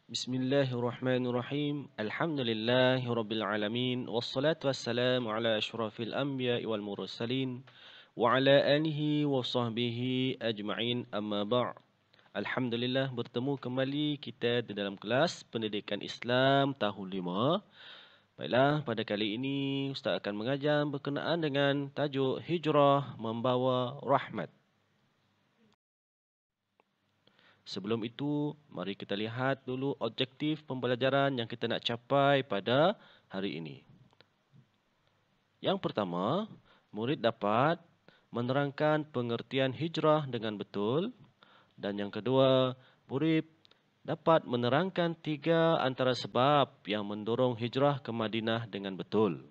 Bismillahirrahmanirrahim. Alhamdulillahirabbil alamin wassalatu wassalamu ala asyrafil anbiya'i wal mursalin wa ala alihi wa sahbihi ajma'in amma ba'. Alhamdulillah bertemu kembali kita di dalam kelas Pendidikan Islam tahun 5. Baiklah, pada kali ini Ustaz akan mengajar berkenaan dengan tajuk Hijrah Membawa Rahmat. Sebelum itu, mari kita lihat dulu objektif pembelajaran yang kita nak capai pada hari ini. Yang pertama, murid dapat menerangkan pengertian hijrah dengan betul. Dan yang kedua, murid dapat menerangkan 3 antara sebab yang mendorong hijrah ke Madinah dengan betul.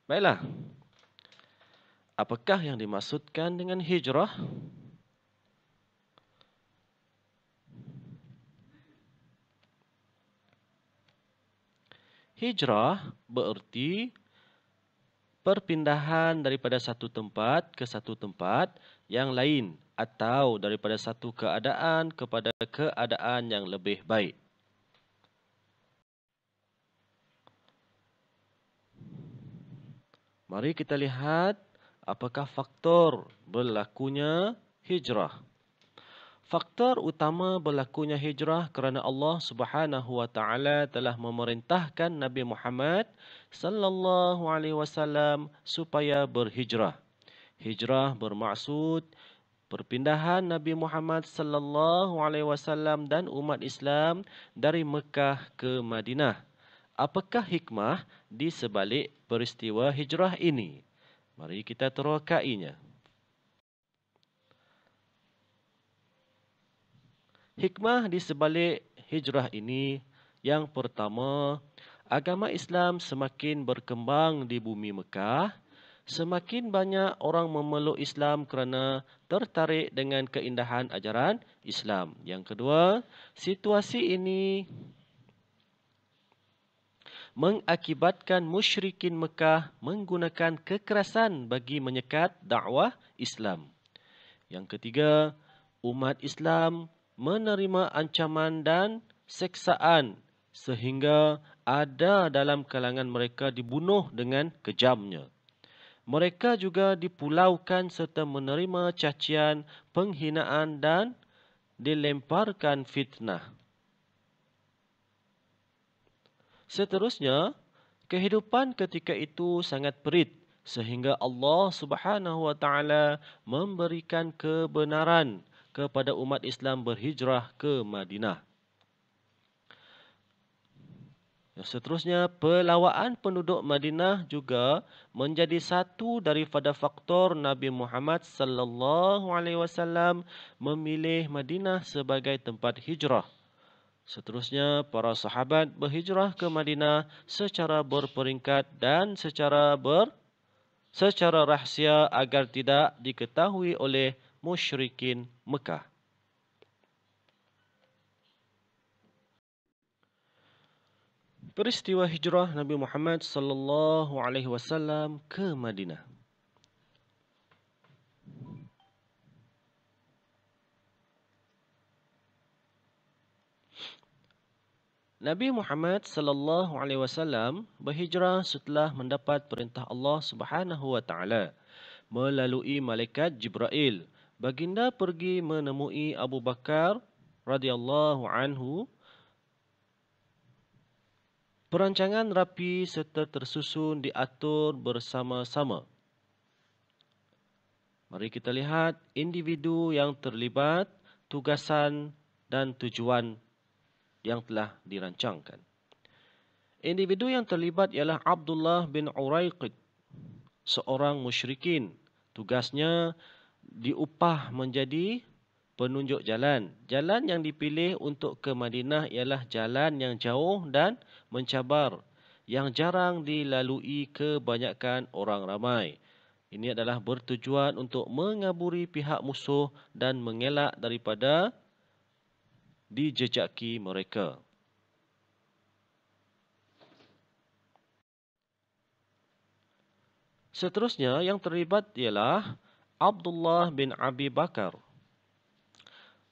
Baiklah, apakah yang dimaksudkan dengan hijrah? Hijrah bererti perpindahan daripada satu tempat ke satu tempat yang lain atau daripada satu keadaan kepada keadaan yang lebih baik. Mari kita lihat apakah faktor berlakunya hijrah. Faktor utama berlakunya hijrah kerana Allah Subhanahu wa taala telah memerintahkan Nabi Muhammad sallallahu alaihi wasallam supaya berhijrah. Hijrah bermaksud perpindahan Nabi Muhammad sallallahu alaihi wasallam dan umat Islam dari Mekah ke Madinah. Apakah hikmah di sebalik peristiwa hijrah ini? Mari kita teroakainya. Hikmah di sebalik hijrah ini, yang pertama, agama Islam semakin berkembang di bumi Mekah. Semakin banyak orang memeluk Islam kerana tertarik dengan keindahan ajaran Islam. Yang kedua, situasi ini mengakibatkan musyrikin Mekah menggunakan kekerasan bagi menyekat dakwah Islam. Yang ketiga, umat Islam menerima ancaman dan seksaan sehingga ada dalam kalangan mereka dibunuh dengan kejamnya. Mereka juga dipulaukan serta menerima cacian, penghinaan dan dilemparkan fitnah. Seterusnya, kehidupan ketika itu sangat perit sehingga Allah Subhanahu wa taala memberikan kebenaran kepada umat Islam berhijrah ke Madinah. Seterusnya, pelawaan penduduk Madinah juga menjadi satu daripada faktor Nabi Muhammad sallallahu alaihi wasallam memilih Madinah sebagai tempat hijrah. Seterusnya, para sahabat berhijrah ke Madinah secara berperingkat dan secara rahsia agar tidak diketahui oleh musyrikin Mekah. Peristiwa hijrah Nabi Muhammad sallallahu alaihi wasallam ke Madinah. Nabi Muhammad sallallahu alaihi wasallam berhijrah setelah mendapat perintah Allah Subhanahu wa taala melalui malaikat Jibril. Baginda pergi menemui Abu Bakar radhiyallahu anhu. Perancangan rapi serta tersusun diatur bersama-sama. Mari kita lihat individu yang terlibat, tugasan dan tujuan yang telah dirancangkan. Individu yang terlibat ialah Abdullah bin Uraiqid, seorang musyrikin. Tugasnya diupah menjadi penunjuk jalan. Jalan yang dipilih untuk ke Madinah ialah jalan yang jauh dan mencabar, yang jarang dilalui kebanyakan orang ramai. Ini adalah bertujuan untuk mengaburi pihak musuh dan mengelak daripada dijejaki mereka. Seterusnya yang terlibat ialah Abdullah bin Abi Bakar.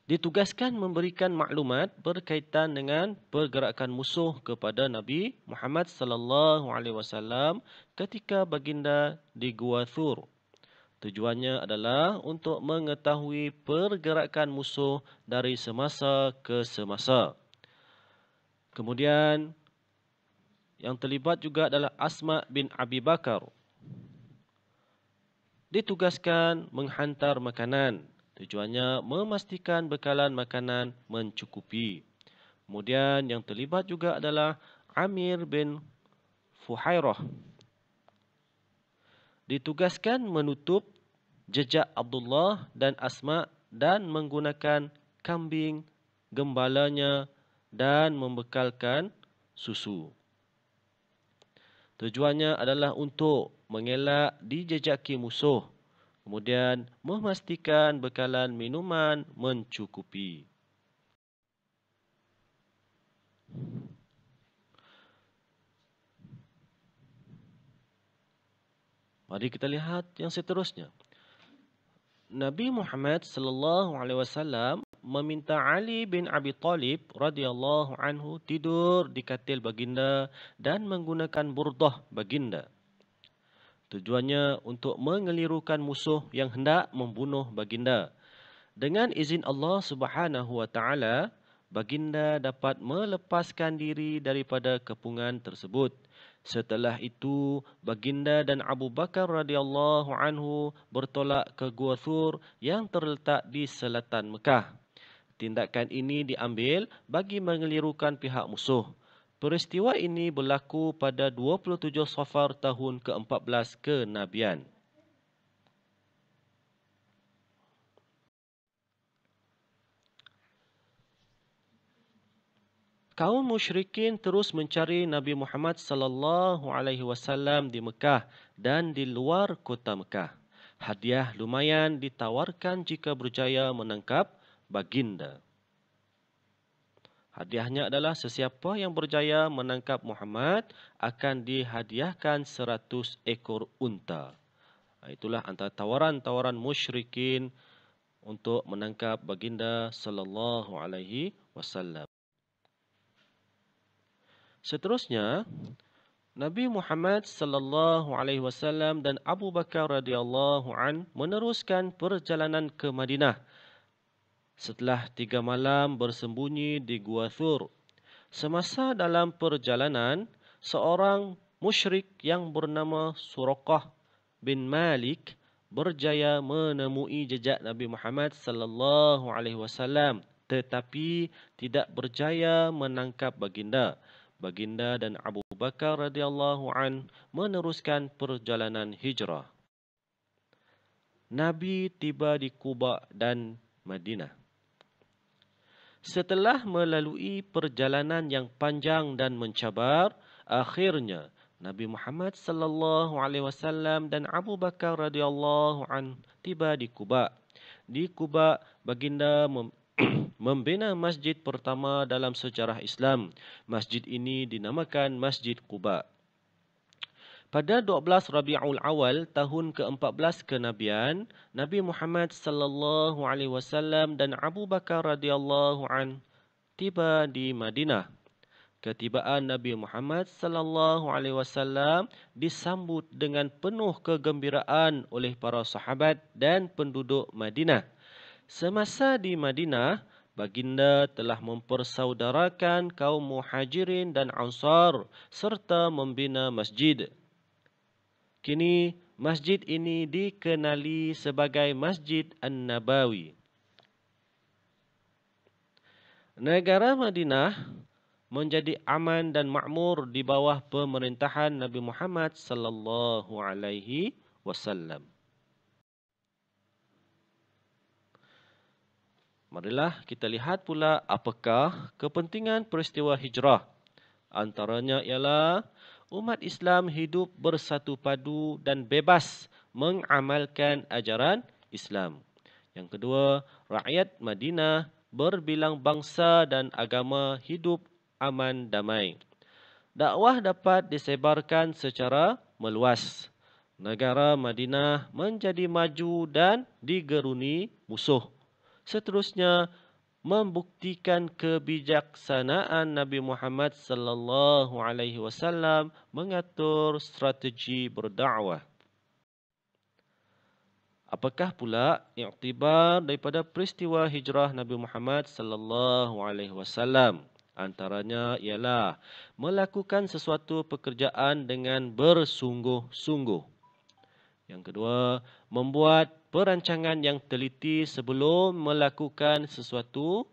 ditugaskan memberikan maklumat berkaitan dengan pergerakan musuh kepada Nabi Muhammad sallallahu alaihi wasallam ketika baginda di Gua Thur. Tujuannya adalah untuk mengetahui pergerakan musuh dari semasa ke semasa. Kemudian yang terlibat juga adalah Asma bin Abi Bakar. Ditugaskan menghantar makanan. Tujuannya memastikan bekalan makanan mencukupi. Kemudian yang terlibat juga adalah Amir bin Fuhairah. Ditugaskan menutup jejak Abdullah dan Asma dan menggunakan kambing gembalanya dan membekalkan susu. Tujuannya adalah untuk mengelak dijejaki musuh, kemudian memastikan bekalan minuman mencukupi. Mari kita lihat yang seterusnya. Nabi Muhammad sallallahu alaihi wasallam meminta Ali bin Abi Talib radhiyallahu anhu tidur di katil baginda dan menggunakan burdah baginda. Tujuannya untuk mengelirukan musuh yang hendak membunuh baginda. Dengan izin Allah Subhanahu wa taala, baginda dapat melepaskan diri daripada kepungan tersebut. Setelah itu, baginda dan Abu Bakar radhiyallahu anhu bertolak ke Gua Thur yang terletak di selatan Mekah. Tindakan ini diambil bagi mengelirukan pihak musuh. Peristiwa ini berlaku pada 27 Safar tahun ke-14 kenabian. Kaum musyrikin terus mencari Nabi Muhammad sallallahu alaihi wasallam di Mekah dan di luar kota Mekah. Hadiah lumayan ditawarkan jika berjaya menangkap baginda. Hadiahnya adalah sesiapa yang berjaya menangkap Muhammad akan dihadiahkan 100 ekor unta. Itulah antara tawaran-tawaran musyrikin untuk menangkap baginda sallallahu alaihi wasallam. Seterusnya, Nabi Muhammad sallallahu alaihi wasallam dan Abu Bakar radhiyallahu an meneruskan perjalanan ke Madinah. Setelah 3 malam bersembunyi di Gua Thur. Semasa dalam perjalanan, seorang musyrik yang bernama Suraqah bin Malik berjaya menemui jejak Nabi Muhammad sallallahu alaihi wasallam tetapi tidak berjaya menangkap baginda. Baginda dan Abu Bakar radhiyallahu an meneruskan perjalanan hijrah. Nabi tiba di Quba dan Madinah. Setelah melalui perjalanan yang panjang dan mencabar, akhirnya Nabi Muhammad sallallahu alaihi wasallam dan Abu Bakar radhiyallahu an tiba di Quba. Di Quba, baginda membina masjid pertama dalam sejarah Islam. Masjid ini dinamakan Masjid Quba. Pada 12 Rabiul Awal tahun ke-14 kenabian, Nabi Muhammad sallallahu alaihi wasallam dan Abu Bakar radhiyallahu an tiba di Madinah. Ketibaan Nabi Muhammad sallallahu alaihi wasallam disambut dengan penuh kegembiraan oleh para sahabat dan penduduk Madinah. Semasa di Madinah, baginda telah mempersaudarakan kaum Muhajirin dan Ansar serta membina masjid. Kini masjid ini dikenali sebagai Masjid An-Nabawi. Negara Madinah menjadi aman dan makmur di bawah pemerintahan Nabi Muhammad sallallahu alaihi wasallam. Marilah kita lihat pula apakah kepentingan peristiwa hijrah. Antaranya ialah umat Islam hidup bersatu padu dan bebas mengamalkan ajaran Islam. Yang kedua, rakyat Madinah berbilang bangsa dan agama hidup aman damai. Dakwah dapat disebarkan secara meluas. Negara Madinah menjadi maju dan digeruni musuh. Seterusnya, membuktikan kebijaksanaan Nabi Muhammad sallallahu alaihi wasallam mengatur strategi berdakwah. Apakah pula iktibar daripada peristiwa hijrah Nabi Muhammad sallallahu alaihi wasallam? Antaranya ialah melakukan sesuatu pekerjaan dengan bersungguh-sungguh. Yang kedua, membuat perancangan yang teliti sebelum melakukan sesuatu.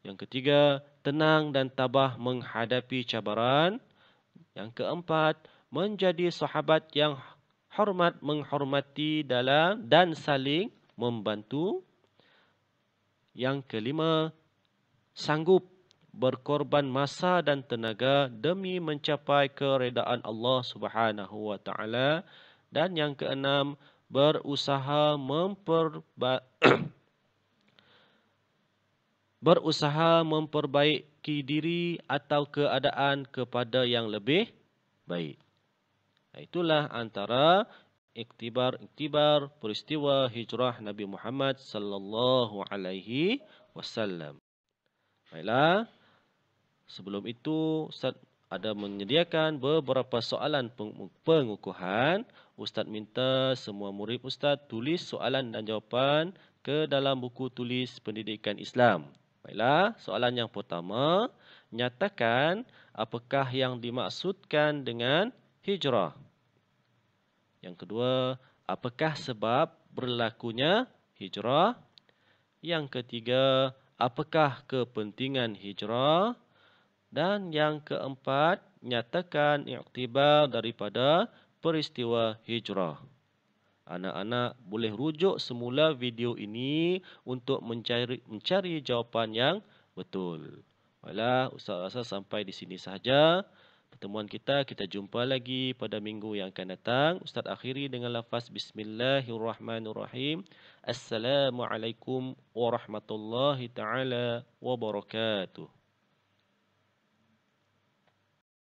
Yang ketiga, tenang dan tabah menghadapi cabaran. Yang keempat, menjadi sahabat yang hormat menghormati dalam dan saling membantu. Yang kelima, sanggup berkorban masa dan tenaga demi mencapai keredaan Allah Subhanahu wa taala. Dan yang keenam, berusaha memperbaiki diri atau keadaan kepada yang lebih baik. Itulah antara iktibar peristiwa hijrah Nabi Muhammad sallallahu alaihi wasallam. Baiklah, sebelum itu Ustaz ada menyediakan beberapa soalan pengukuhan. Ustaz minta semua murid Ustaz tulis soalan dan jawapan ke dalam buku tulis pendidikan Islam. Baiklah, soalan yang pertama, nyatakan apakah yang dimaksudkan dengan hijrah. Yang kedua, apakah sebab berlakunya hijrah? Yang ketiga, apakah kepentingan hijrah? Dan yang keempat, nyatakan iktibar daripada peristiwa hijrah. Anak-anak boleh rujuk semula video ini untuk mencari jawapan yang betul. Baiklah, Ustaz rasa sampai di sini sahaja pertemuan kita. Kita jumpa lagi pada minggu yang akan datang. Ustaz akhiri dengan lafaz Bismillahirrahmanirrahim. Assalamualaikum warahmatullahi taala wabarakatuh.